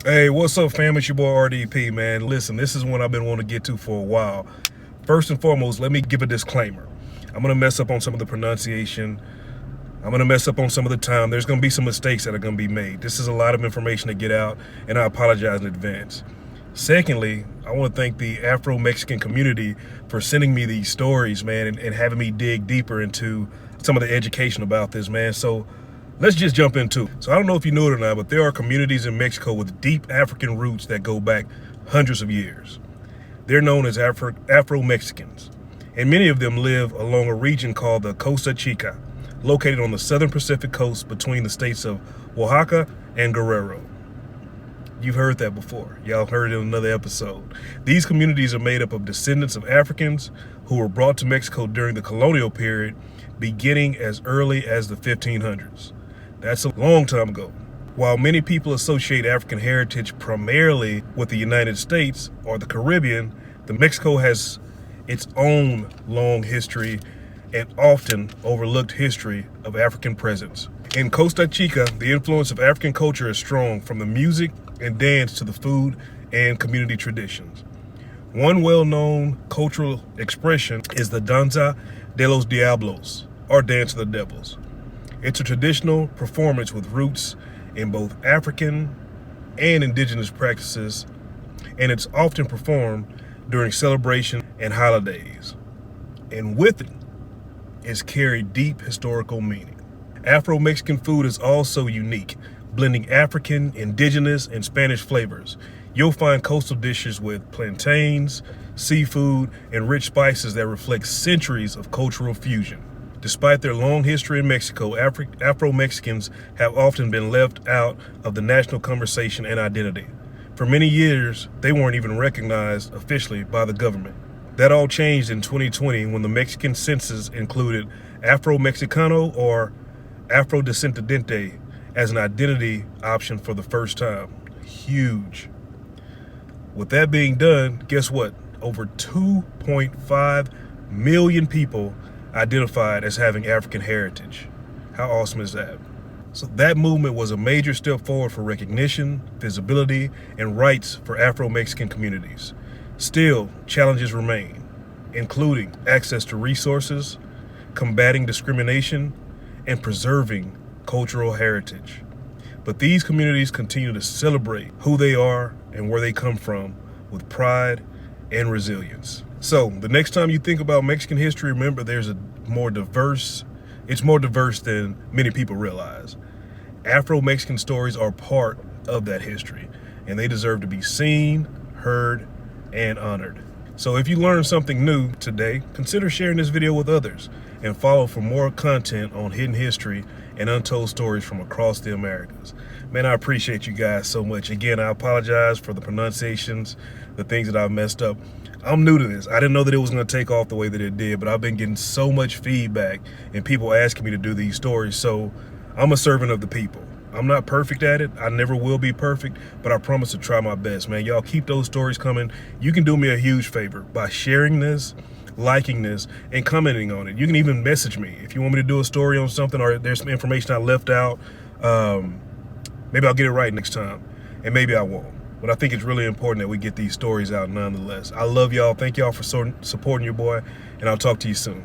Hey, what's up, fam? It's your boy RDP, man. Listen, this is one I've been wanting to get to for a while. First and foremost, let me give a disclaimer. I'm going to mess up on some of the pronunciation. I'm going to mess up on some of the time. There's going to be some mistakes that are going to be made. This is a lot of information to get out, and I apologize in advance. Secondly, I want to thank the Afro-Mexican community for sending me these stories, man, and having me dig deeper into some of the education about this, man. So let's just jump into it. So I don't know if you knew it or not, but there are communities in Mexico with deep African roots that go back hundreds of years. They're known as Afro-Mexicans, and many of them live along a region called the Costa Chica, located on the southern Pacific coast between the states of Oaxaca and Guerrero. You've heard that before. Y'all heard it in another episode. These communities are made up of descendants of Africans who were brought to Mexico during the colonial period, beginning as early as the 1500s. That's a long time ago. While many people associate African heritage primarily with the United States or the Caribbean, Mexico has its own long history and often overlooked history of African presence. In Costa Chica, the influence of African culture is strong, from the music and dance to the food and community traditions. One well-known cultural expression is the Danza de los Diablos, or Dance of the Devils. It's a traditional performance with roots in both African and indigenous practices, and it's often performed during celebration and holidays. And with it is carried deep historical meaning. Afro-Mexican food is also unique, blending African, indigenous, and Spanish flavors. You'll find coastal dishes with plantains, seafood, and rich spices that reflect centuries of cultural fusion. Despite their long history in Mexico, Afro-Mexicans have often been left out of the national conversation and identity. For many years, they weren't even recognized officially by the government. That all changed in 2020 when the Mexican census included Afro-Mexicano or Afro-descendente as an identity option for the first time. Huge. With that being done, guess what? Over 2.5 million people identified as having African heritage. How awesome is that? So that movement was a major step forward for recognition, visibility, and rights for Afro-Mexican communities. Still, challenges remain, including access to resources, combating discrimination, and preserving cultural heritage. But these communities continue to celebrate who they are and where they come from with pride and resilience. So the next time you think about Mexican history, remember it's more diverse than many people realize. Afro-Mexican stories are part of that history, and they deserve to be seen, heard, and honored. So if you learned something new today, consider sharing this video with others and follow for more content on hidden history and untold stories from across the Americas. Man, I appreciate you guys so much. Again, I apologize for the pronunciations, the things that I've messed up. I'm new to this. I didn't know that it was going to take off the way that it did, but I've been getting so much feedback and people asking me to do these stories. So I'm a servant of the people. I'm not perfect at it. I never will be perfect, but I promise to try my best, man. Y'all keep those stories coming. You can do me a huge favor by sharing this, liking this, and commenting on it. You can even message me if you want me to do a story on something or there's some information I left out. Maybe I'll get it right next time, and maybe I won't. But I think it's really important that we get these stories out nonetheless. I love y'all. Thank y'all for supporting your boy, and I'll talk to you soon.